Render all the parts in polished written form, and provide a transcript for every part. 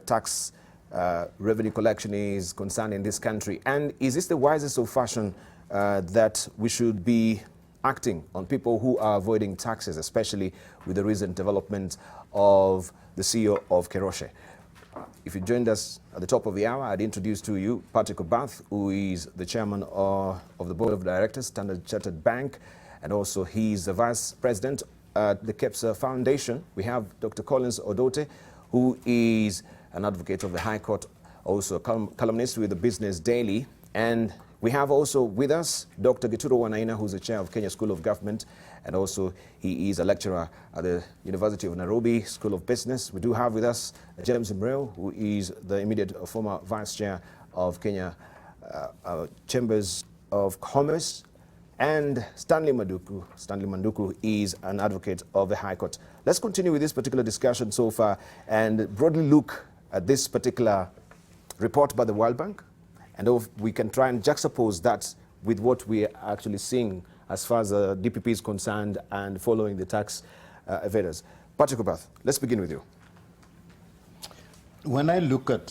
tax revenue collection is concerned in this country? And is this the wisest of fashion that we should be acting on people who are avoiding taxes, especially with the recent development of the CEO of Keroche? If you joined us at the top of the hour, I'd introduce to you Patrick Obath, who is the chairman of the board of directors, Standard Chartered Bank, and also he's the vice president at the KEPSA Foundation. We have Dr. Collins Odote, who is an advocate of the High Court, also a columnist with the Business Daily. And we have also with us Dr. Gituro Wanaina, who's the chair of Kenya School of Government, and also he is a lecturer at the University of Nairobi School of Business. We do have with us James Mreo, who is the immediate former vice chair of Kenya Chambers of Commerce, and Stanley Manduku. Stanley Manduku is an advocate of the High Court. Let's continue with this particular discussion so far and broadly look at this particular report by the World Bank, and if we can try and juxtapose that with what we are actually seeing as far as the DPP is concerned and following the tax evaders. Patrick Obath, let's begin with you. When I look at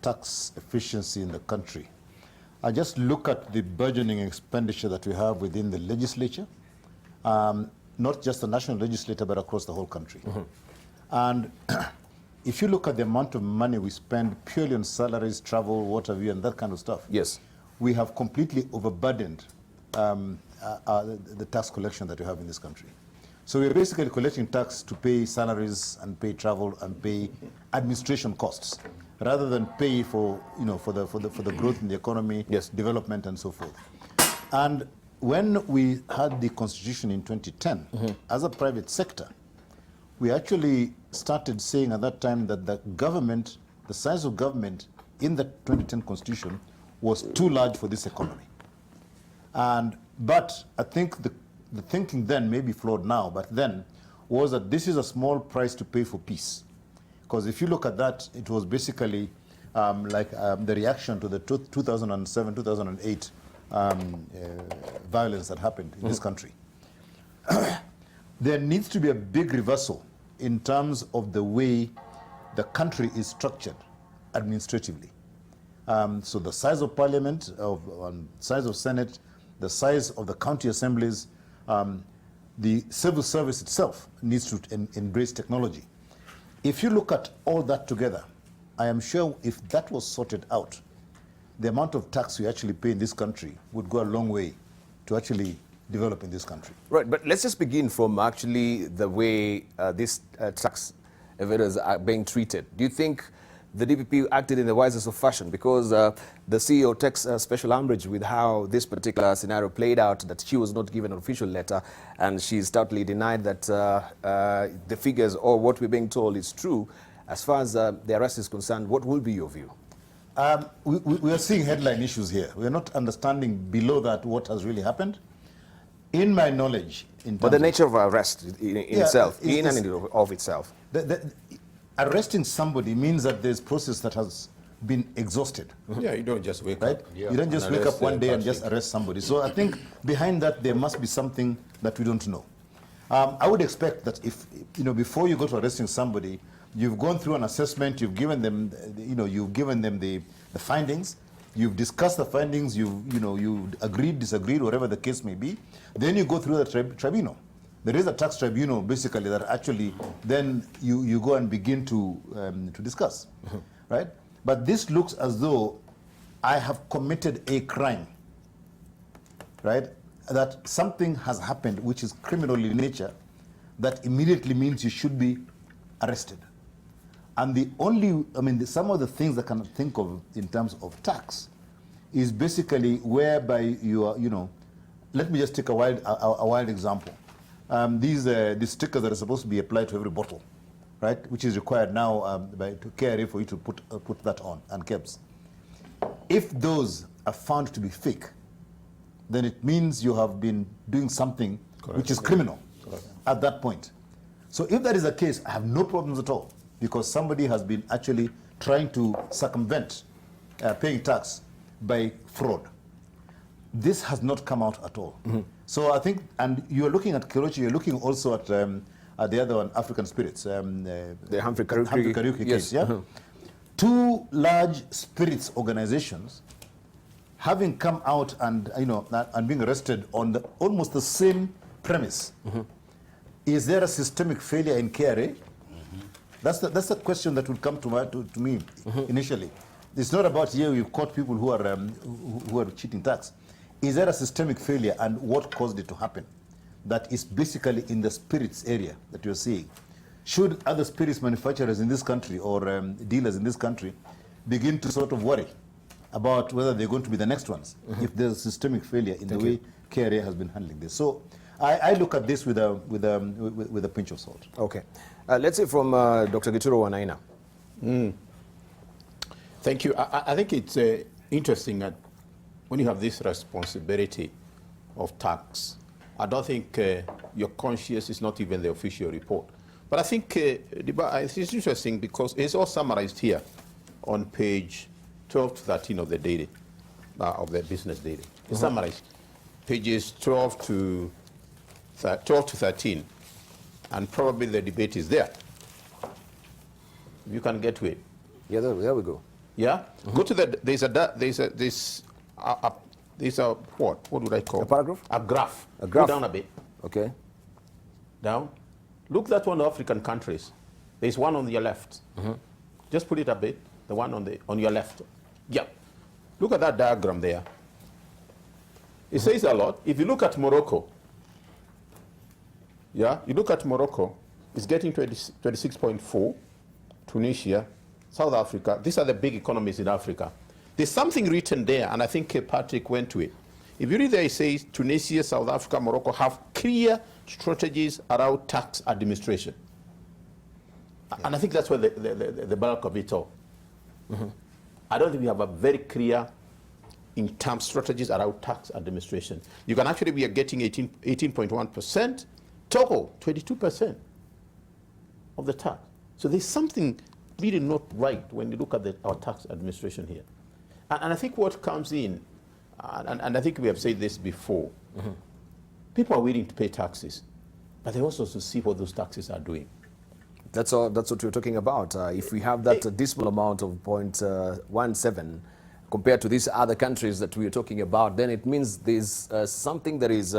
tax efficiency in the country, I just look at the burgeoning expenditure that we have within the legislature, not just the national legislature, but across the whole country. And if you look at the amount of money we spend purely on salaries, travel, water view, and that kind of stuff, yes, we have completely overburdened the tax collection that we have in this country. So we're basically collecting tax to pay salaries and pay travel and pay administration costs, rather than pay for for the growth in the economy, yes, development, and so forth. And when we had the Constitution in 2010, as a private sector, we actually started saying at that time that the government, the size of government in the 2010 Constitution was too large for this economy. But I think the thinking then may be flawed now, but then was that this is a small price to pay for peace. Because if you look at that, it was basically the reaction to the 2007-2008 violence that happened in this country. There needs to be a big reversal in terms of the way the country is structured administratively. So the size of parliament, size of Senate, the size of the county assemblies, the civil service itself needs to embrace technology. If you look at all that together, I am sure if that was sorted out, the amount of tax we actually pay in this country would go a long way to actually develop in this country. Right, but let's just begin from actually the way these tax evaders are being treated. Do you think the DPP acted in the wisest of fashion? Because the CEO takes special umbrage with how this particular scenario played out, that she was not given an official letter, and she stoutly denied that the figures or what we're being told is true. As far as the arrest is concerned, what will be your view? We are seeing headline issues here. We are not understanding below that what has really happened. In my knowledge, but the nature of arrest in itself, in and of itself. Arresting somebody means that there's process that has been exhausted. Yeah, you don't just wake up. Yeah. You don't just wake up one day and just arrest somebody. So I think behind that there must be something that we don't know. I would expect that if before you go to arresting somebody, you've gone through an assessment, you've given them the findings, you've discussed the findings, you agreed, disagreed, whatever the case may be. Then you go through the tribunal. There is a tax tribunal, basically, that actually then you go and begin to discuss, right? But this looks as though I have committed a crime, right? That something has happened which is criminal in nature, that immediately means you should be arrested. And some of the things I can think of in terms of tax is basically whereby you are, let me just take a wild example. These stickers that are supposed to be applied to every bottle, right, which is required now by KRA for you to put that on, and KEBS. If those are found to be fake, then it means you have been doing something which is criminal at that point. So if that is the case, I have no problems at all, because somebody has been actually trying to circumvent paying tax by fraud. This has not come out at all. So I think, and you're looking at Keroche, you're looking also at the other one, African Spirits. The Humphrey Kariuki yes. case, yeah? Two large spirits organizations having come out and, and being arrested on almost the same premise. Is there a systemic failure in KRA? That's the question that would come to me initially. It's not about here we've caught people who are cheating tax. Is there a systemic failure, and what caused it to happen? That is basically in the spirits area that you're seeing. Should other spirits manufacturers in this country or dealers in this country begin to sort of worry about whether they're going to be the next ones if there's systemic failure in the way KRA has been handling this? So I look at this with a pinch of salt. Okay. Let's say from Dr. Gituro Wanaina. Thank you. I think it's interesting that when you have this responsibility of tax, I don't think your conscience is not even the official report. But I think it's interesting because it's all summarized here on page 12 to 13 of the daily, of the business daily. It's summarized. Pages 12 to 13. And probably the debate is there. You can get to it. Yeah, there we go. Yeah? Go to the, there's a what would I call? A paragraph? A graph. A graph. Go down a bit. Okay. Down. Look at one of the African countries. There's one on your left. Just put it a bit. The one on your left. Yeah. Look at that diagram there. It says a lot. If you look at Morocco, yeah, you look at Morocco, it's getting 26.4. Tunisia, South Africa. These are the big economies in Africa. There's something written there, and I think Patrick went to it. If you read there, it says Tunisia, South Africa, Morocco have clear strategies around tax administration. And I think that's where the bulk of it all. I don't think we have a very clear in terms strategies around tax administration. You can actually be getting 18.1%, Togo 22% of the tax. So there's something really not right when you look at our tax administration here. And I think what comes in, and I think we have said this before, people are willing to pay taxes, but they also to see what those taxes are doing. That's what we're talking about. If we have that dismal amount of 0.17 compared to these other countries that we're talking about, then it means there's something that is,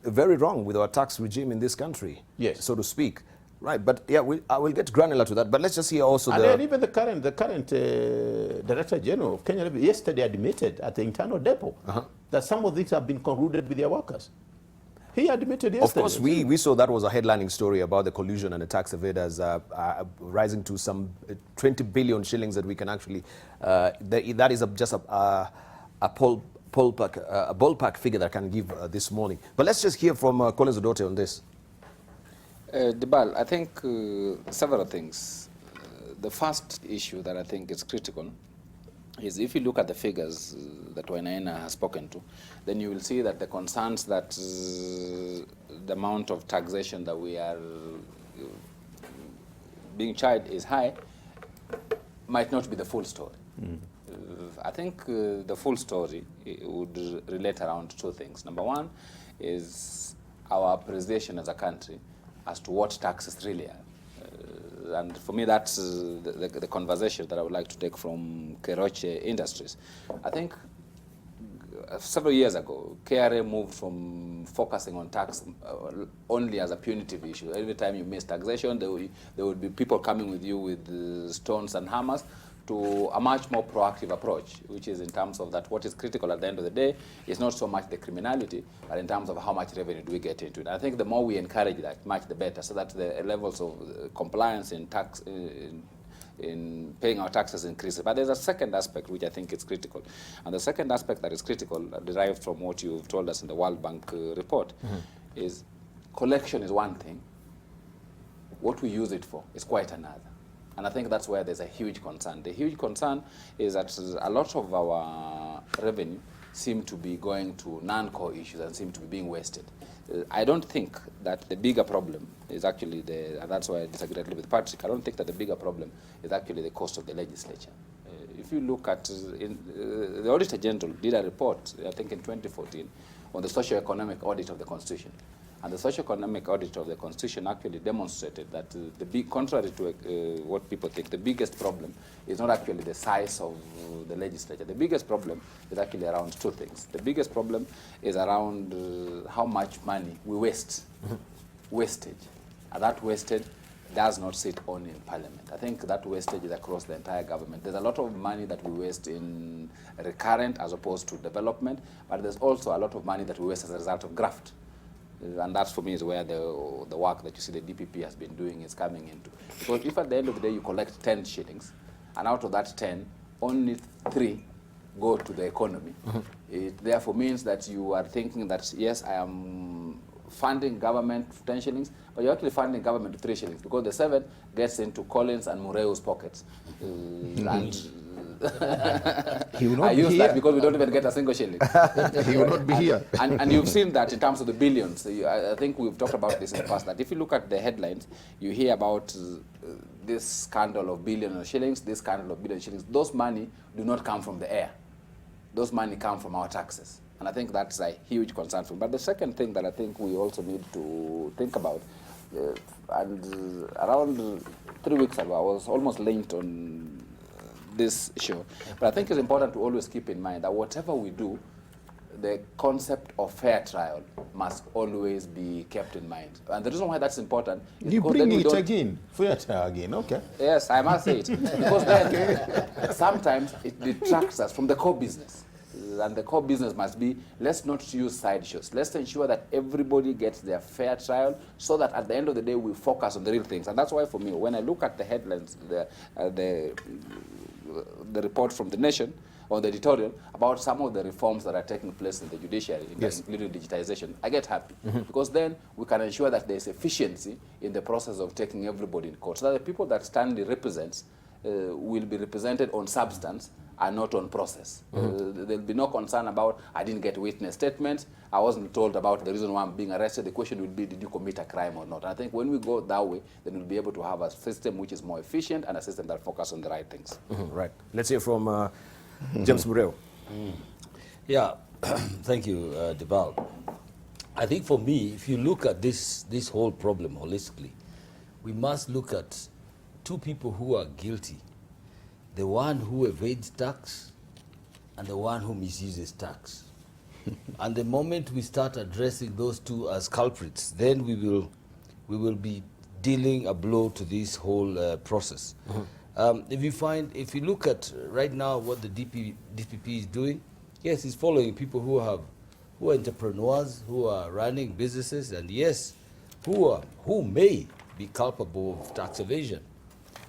very wrong with our tax regime in this country, yes, so to speak. Right, but yeah, I will get granular to that. But let's just hear also and then even the current Director General of Kenya yesterday admitted at the internal depot that some of these have been concluded with their workers. He admitted yesterday. Of course, we saw that was a headlining story about the collusion and the tax evaders rising to some 20 billion shillings that we can actually, that is just a ballpark figure that I can give this morning. But let's just hear from Collins Odote on this. Dibal, I think several things. The first issue that I think is critical is if you look at the figures that Wanaina has spoken to, then you will see that the concerns that the amount of taxation that we are being charged is high might not be the full story. I think the full story would relate around two things. Number one is our appreciation as a country as to what taxes really are. And for me, that's the conversation that I would like to take from Keroche Industries. I think several years ago, KRA moved from focusing on tax only as a punitive issue. Every time you miss taxation, there would be people coming with you with stones and hammers, to a much more proactive approach, which is in terms of that what is critical at the end of the day is not so much the criminality, but in terms of how much revenue do we get into it. And I think the more we encourage that, much the better, so that the levels of compliance in tax, in paying our taxes increases. But there's a second aspect which I think is critical. And the second aspect that is critical, derived from what you've told us in the World Bank report, is collection is one thing. What we use it for is quite another. And I think that's where there's a huge concern. The huge concern is that a lot of our revenue seem to be going to non-core issues and seem to be being wasted. I don't think that the bigger problem is actually and that's why I disagree a little with Patrick. I don't think that the bigger problem is actually the cost of the legislature. If you look at, the Auditor General did a report, I think in 2014, on the socio-economic audit of the Constitution. And the socio-economic audit of the Constitution actually demonstrated that contrary to what people think, the biggest problem is not actually the size of the legislature. The biggest problem is actually around two things. The biggest problem is around how much money we waste, wastage. And that wastage does not sit only in Parliament. I think that wastage is across the entire government. There's a lot of money that we waste in recurrent as opposed to development, but there's also a lot of money that we waste as a result of graft. And that, for me, is where the work that you see the DPP has been doing is coming into. Because if at the end of the day you collect 10 shillings, and out of that 10, only 3 go to the economy, it therefore means that you are thinking that, yes, I am funding government 10 shillings, but you're actually funding government 3 shillings, because the 7 gets into Collins and Mureu's pockets. And he will not I be use here. that because we don't even get a single shilling. He will not be here. And you've seen that in terms of the billions. I think we've talked about this in the past, that if you look at the headlines, you hear about this scandal of billion of shillings, this scandal of billion shillings. Those money do not come from the air. Those money come from our taxes. And I think that's a huge concern for me. But the second thing that I think we also need to think about, around 3 weeks ago, I was almost linked on this show. But I think it's important to always keep in mind that whatever we do, the concept of fair trial must always be kept in mind. And the reason why that's important is You because bring then we it don't- again. Fair trial again, okay. Yes, I must say it. Because then sometimes it detracts us from the core business. And the core business must be, let's not use sideshows. Let's ensure that everybody gets their fair trial so that at the end of the day we focus on the real things. And that's why for me, when I look at the headlines, the report from The Nation, or the editorial, about some of the reforms that are taking place in the judiciary, including digitization, I get happy. Because then we can ensure that there's efficiency in the process of taking everybody in court. So that the people that Stanley represents will be represented on substance and not on process. There'll be no concern about, I didn't get witness statements, I wasn't told about the reason why I'm being arrested. The question will be, did you commit a crime or not? And I think when we go that way, then we'll be able to have a system which is more efficient and a system that focuses on the right things. Right. Let's hear from James Mureu. Yeah, thank you, Deval. I think for me, if you look at this whole problem holistically, we must look at two people who are guilty. The one who evades tax and the one who misuses tax. And the moment we start addressing those two as culprits, then we will be dealing a blow to this whole process. If you look at right now what the DPP is doing, yes, it's following people who are entrepreneurs, who are running businesses, and yes, who may be culpable of tax evasion.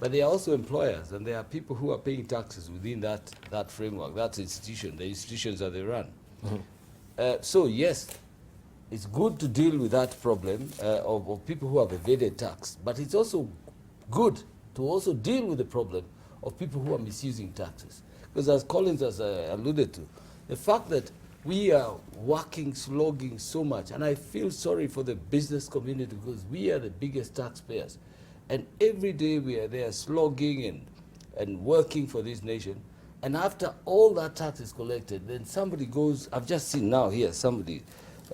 But they are also employers, and there are people who are paying taxes within that framework, that institution, the institutions that they run. So yes, it's good to deal with that problem of people who have evaded tax, but it's also good to also deal with the problem of people who are misusing taxes. Because as Collins has alluded to, the fact that we are working, slogging so much, and I feel sorry for the business community because we are the biggest taxpayers. And every day we are there slogging and working for this nation. And after all that tax is collected, then somebody goes, I've just seen now here, somebody,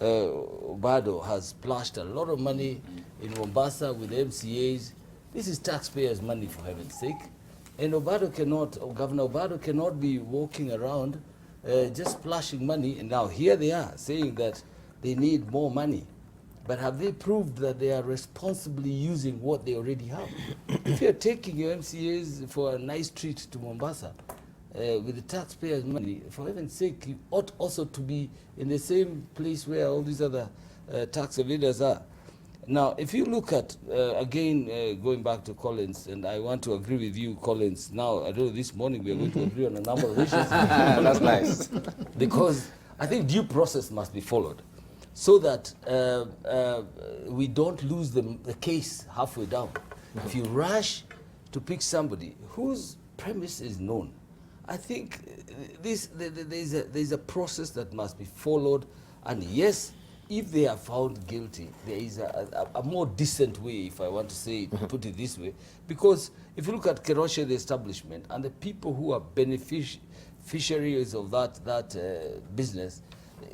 Obado has splashed a lot of money in Mombasa with MCAs. This is taxpayers' money, for heaven's sake. And Obado cannot, or Governor Obado cannot be walking around just splashing money. And now here they are saying that they need more money. But have they proved that they are responsibly using what they already have? If you're taking your MCAs for a nice treat to Mombasa with the taxpayers' money, for heaven's sake, you ought also to be in the same place where all these other tax evaders are. Now, if you look at, again, going back to Collins, and I want to agree with you, Collins. Now, I know this morning we are going to agree on a number of issues. That's nice. Because I think due process must be followed, so that we don't lose the case halfway down. If you rush to pick somebody whose premise is known, I think there's a process that must be followed. And yes, if they are found guilty, there is a more decent way, if I want to say it, put it this way. Because if you look at Keroche, the establishment, and the people who are beneficiaries of that business,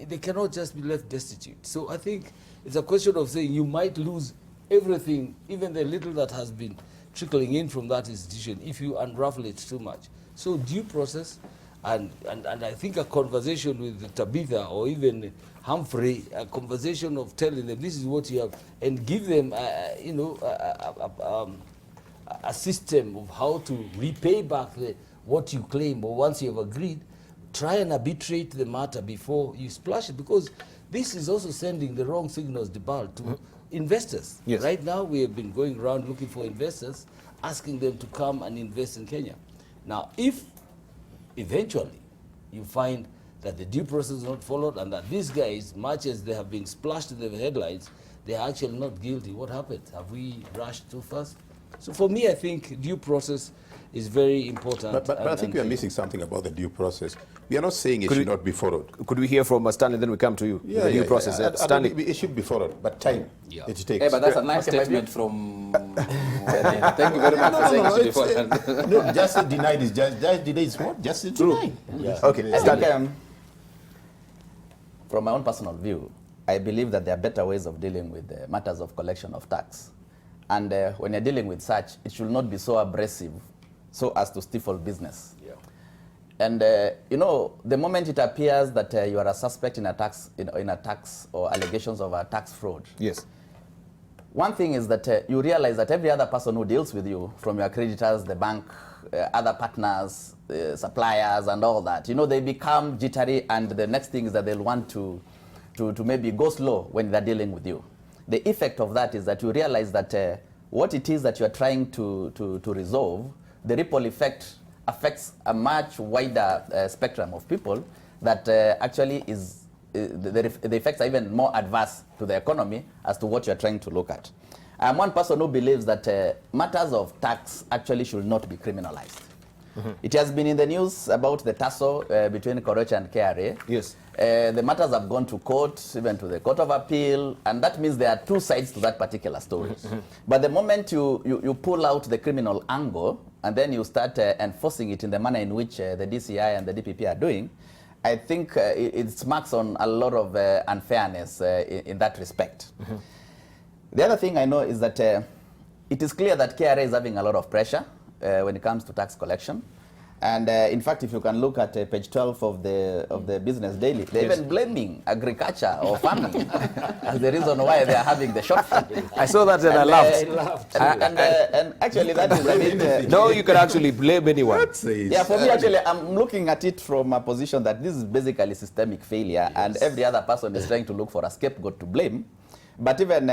they cannot just be left destitute. So I think It's a question of saying you might lose everything, even the little that has been trickling in from that institution, if you unravel it too much. So due process, and I think a conversation with Tabitha or even Humphrey, a conversation of telling them this is what you have, and give them, you know, a system of how to repay back what you claim, or once you have agreed, try and arbitrate the matter before you splash it, because this is also sending the wrong signals, Debal, to investors. Yes. Right now, we have been going around looking for investors, asking them to come and invest in Kenya. Now, if eventually you find that the due process is not followed and that these guys, much as they have been splashed in the headlines, they are actually not guilty, what happened? Have we rushed too fast? So for me, I think due process is very important. But I think we are missing something about the due process. We are not saying it should not be followed. Could we hear from Stanley, then we come to you? The due process. Stanley. It should be followed, but time it takes. Yeah, but that's a nice statement from... Thank you very much for saying it beforehand. No, justice denied is justice denied is what? Justice denied. Yeah. Okay, I Stanley. think, from my own personal view, I believe that there are better ways of dealing with matters of collection of tax. And when you're dealing with such, it should not be so abrasive so as to stifle business. Yeah. And you know, the moment it appears that you are a suspect in a tax, in a tax or allegations of a tax fraud, Yes. one thing is that you realize that every other person who deals with you, from your creditors, the bank, other partners, suppliers, and all that, you know, they become jittery, and the next thing is that they'll want to maybe go slow when they're dealing with you. The effect of that is that you realize that what it is that you are trying to resolve, the ripple effect affects a much wider spectrum of people that actually is, the effects are even more adverse to the economy as to what you're trying to look at. I'm one person who believes that matters of tax actually should not be criminalized. It has been in the news about the tussle between Keroche and KRA. Yes. The matters have gone to court, even to the Court of Appeal, and that means there are two sides to that particular story. But the moment you pull out the criminal angle and then you start enforcing it in the manner in which the DCI and the DPP are doing, I think it smacks on a lot of unfairness in that respect. The other thing I know is that it is clear that KRA is having a lot of pressure when it comes to tax collection. And in fact, if you can look at page 12 of the Business Daily, they're even blaming agriculture or farming as the reason why they are having the shortfall. I saw that and I laughed. And actually, that is a bit... No, you can actually blame anyone. Yeah, for me, actually, I'm looking at it from a position that this is basically systemic failure, and every other person is trying to look for a scapegoat to blame. But even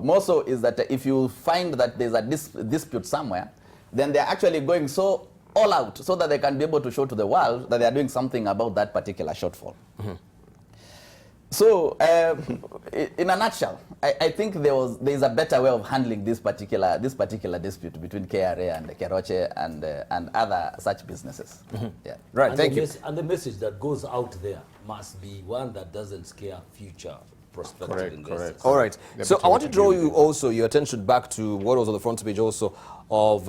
more so is that if you find that there's a dispute somewhere, then they're actually going so all out so that they can be able to show to the world that they are doing something about that particular shortfall. So, in a nutshell, I think there is a better way of handling this particular dispute between KRA and Keroche and other such businesses. Yeah. Right, And thank you. And the message that goes out there must be one that doesn't scare future prospective investors. All right. So I want to draw your attention back to what was on the front page also of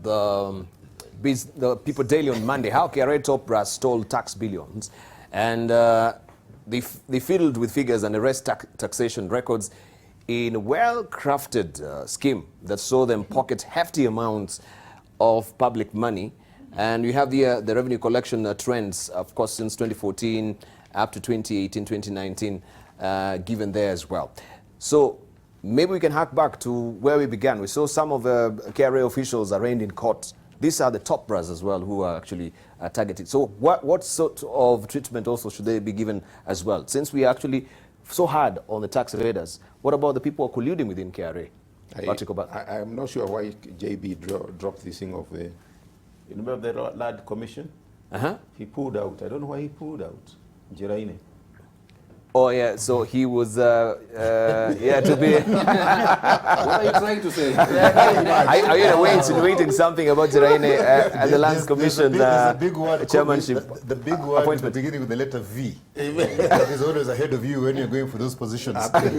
the People Daily on Monday, how KRA top brass stole tax billions. And they fiddled with figures and erased taxation records in a well-crafted scheme that saw them pocket hefty amounts of public money. And you have the revenue collection trends, of course, since 2014 up to 2018, 2019, given there as well. So maybe we can hark back to where we began. We saw some of the KRA officials arraigned in court. These are the top brass as well who are actually targeted. So what sort of treatment also should they be given as well? Since we are actually so hard on the tax evaders, what about the people who are colluding within KRA? I'm not sure why JB dropped this thing of the... You remember the lad commission? He pulled out. I don't know why he pulled out. Jeraine. Oh yeah, so he was yeah, to be. What are you trying to say? Are you in a way insinuating something about Jeraine and the Lands Commission there's a big word chairmanship? The big word at the beginning with the letter V. That is always ahead of you when you're going for those positions. The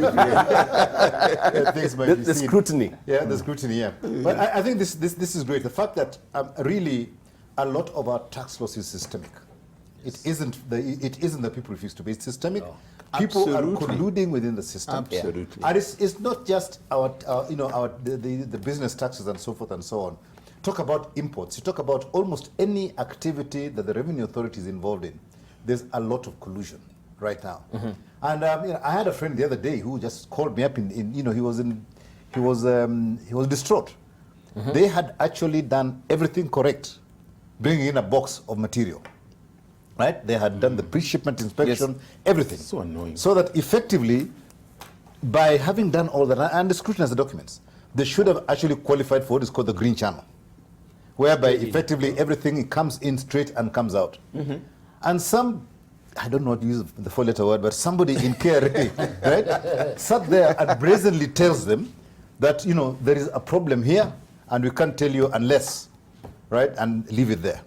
scrutiny. Yeah, the scrutiny, yeah. But I think this is great. The fact that really a lot of our tax laws is systemic. It isn't the people refuse to pay. It's systemic. People Absolutely. are colluding within the system. Absolutely. And it's not just the business taxes and so forth and so on. Talk about imports. You talk about almost any activity that the Revenue Authority is involved in. There's a lot of collusion right now. And I had a friend the other day who just called me up. He was distraught. They had actually done everything correct, bringing in a box of material. Right? They had done the pre-shipment inspection, everything. So annoying. So that effectively, by having done all that, and scrutinize the documents, they should have actually qualified for what is called the green channel, whereby effectively everything comes in straight and comes out. And some, I don't know what to use the four-letter word, but somebody in KRA, right, sat there and brazenly tells them that, there is a problem here, and we can't tell you unless, right, and leave it there.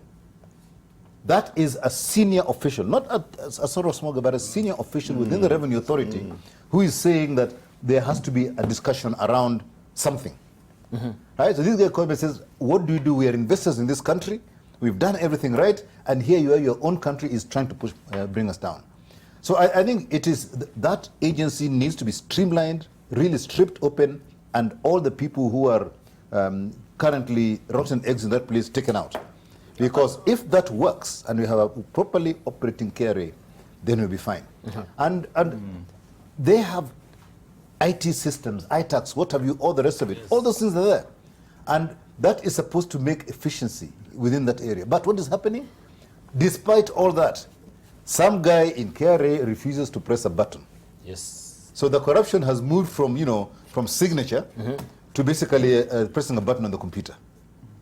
That is a senior official, not a sort of small guy, but a senior official within the Revenue Authority who is saying that there has to be a discussion around something. Right? So this guy called me and says, what do you do? We are investors in this country. We've done everything right. And here you are, your own country is trying to bring us down. So I think it is that agency needs to be streamlined, really stripped open, and all the people who are currently rotten eggs in that place taken out. Because if that works and we have a properly operating KRA, then we'll be fine. And they have IT systems, ITAX, what have you, all the rest of it. All those things are there. And that is supposed to make efficiency within that area. But what is happening? Despite all that, some guy in KRA refuses to press a button. Yes. So the corruption has moved from, from signature to basically pressing a button on the computer.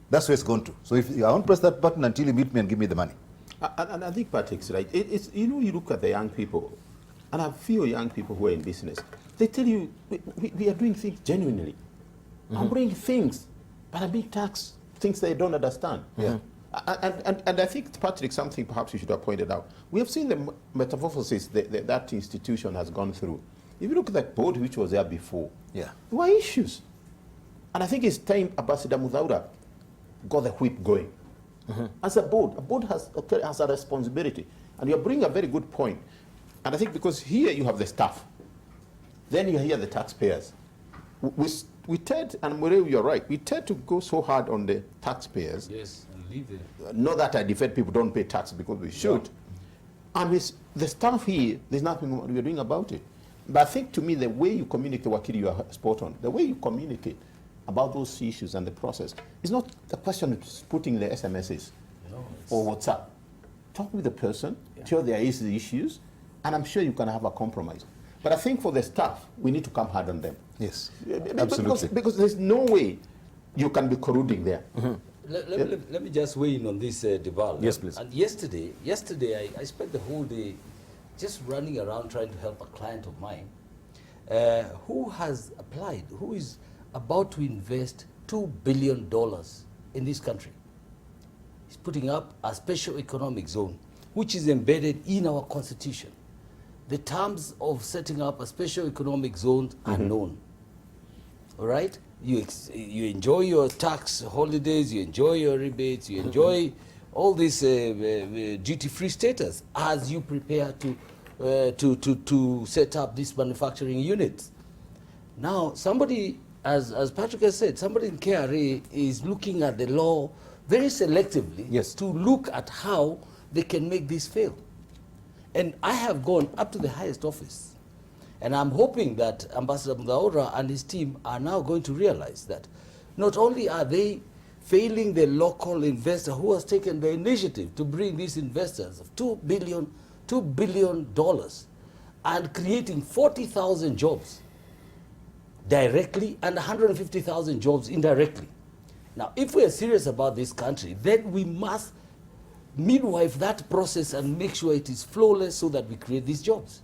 That's where it's gone to. So if I won't press that button until you meet me and give me the money. And I think Patrick's right. It's you look at the young people, and I feel young people who are in business, they tell you, we are doing things genuinely. I'm bringing things, but I'm being taxed things they don't understand. Yeah. And I think, Patrick, something perhaps you should have pointed out. We have seen the metamorphosis that institution has gone through. If you look at that board which was there before, Yeah. there were issues. And I think it's time Ambassador Muthaura got the whip going. As a board has a responsibility. And you're bringing a very good point. And I think because here you have the staff, then you hear the taxpayers. We tend, and Murray, you're right, we tend to go so hard on the taxpayers. Yes, and leave it. Not that I defend people don't pay tax because we should. And with the staff here, there's nothing we're doing about it. But I think to me, the way you communicate, Wakili, you are spot on. The way you communicate about those issues and the process is not a question of putting the SMSs or WhatsApp. Talk with the person, tell there is the issues, and I'm sure you can have a compromise. But I think for the staff, we need to come hard on them. Yes, absolutely. Because there's no way you can be colluding there. Let me just weigh in on this, Deval. Yes, please. And yesterday I spent the whole day just running around trying to help a client of mine who has applied, who is about to invest $2 billion in this country. He's putting up a special economic zone, which is embedded in our constitution. The terms of setting up a special economic zone are known. All right? You enjoy your tax holidays, you enjoy your rebates, you enjoy all this duty-free status as you prepare to set up these manufacturing units. Now, somebody, as Patrick has said, somebody in KRA is looking at the law very selectively to look at how they can make this fail. And I have gone up to the highest office. And I'm hoping that Ambassador Muthaura and his team are now going to realize that not only are they failing the local investor who has taken the initiative to bring these investors of $2 billion and creating 40,000 jobs directly and 150,000 jobs indirectly. Now, if we are serious about this country, then we must midwife that process and make sure it is flawless so that we create these jobs.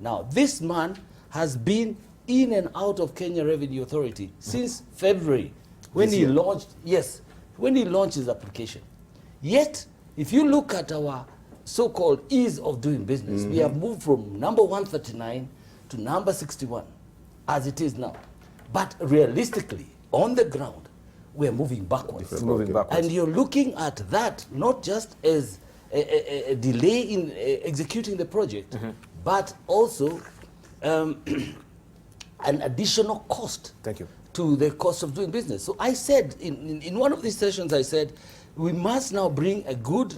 Now, this man has been in and out of Kenya Revenue Authority since February when he launched, when he launched his application. Yet, if you look at our so-called ease of doing business, we have moved from number 139 to number 61 as it is now. But realistically, on the ground, we're moving backwards. And you're looking at that not just as a delay in executing the project, but also an additional cost. Thank you. To the cost of doing business. So I said, in one of these sessions, I said, we must now bring a good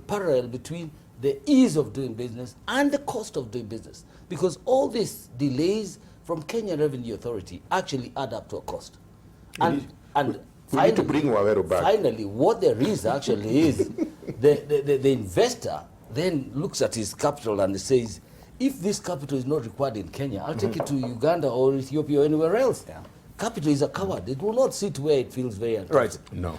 parallel between the ease of doing business and the cost of doing business. Because all these delays from Kenya Revenue Authority actually add up to a cost. And we need to bring Waweru back. Finally, what there is actually is the investor then looks at his capital and says, if this capital is not required in Kenya, I'll take it to Uganda or Ethiopia or anywhere else. Yeah. Capital is a coward. It will not sit where it feels very uncomfortable. Right. No.